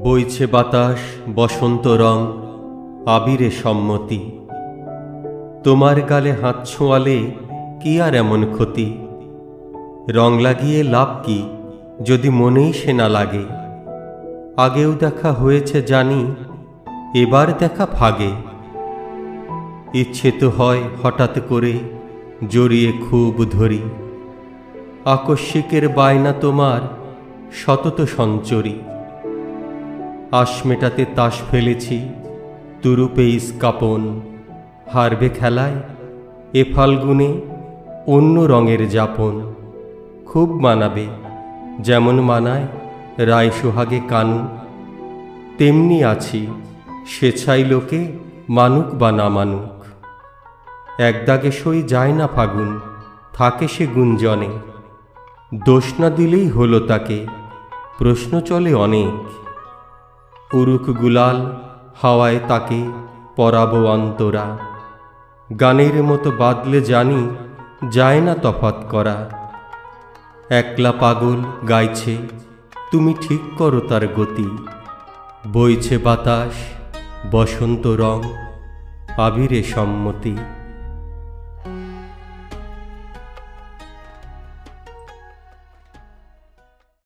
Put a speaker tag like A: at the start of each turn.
A: বইছে বাতাস বসন্ত রং আবিরে সম্মতি। তোমার গালে হাত ছোঁয়ালে কি আর এমন ক্ষতি? রং লাগিয়ে লাভ কি যদি মনেই সে না লাগে? আগেও দেখা হয়েছে জানি, এবার দেখা ভাগে। ইচ্ছে তো হয় হঠাৎ করে জড়িয়ে খুব ধরি, আকস্মিকের বায়না তোমার সতত সঞ্চরি। আশ মেটাতে তাস ফেলেছি তুরুপে ইস্কাপন, হারবে খেলায় এ ফাল্গুনে অন্য রঙের যাপন। খুব মানাবে যেমন মানায় রায় সোহাগে কানু, তেমনি আছি স্বেচ্ছায় লোকে মানুক বা না মানুক। এক দাগে সই যায় না ফাগুন, থাকে সে গুঞ্জনে। দোষ না দিলেই হলো তাকে, প্রশ্ন চলে অনেক। উরুক গুলাল হাওয়ায় তাকে পরাবো অন্তরা, গানের মতো বাদলে জানি যায় না তফাত করা। একলা পাগল গাইছে তুমি ঠিক করো তার গতি, বইছে বাতাস বসন্ত রং আবিরে সম্মতি।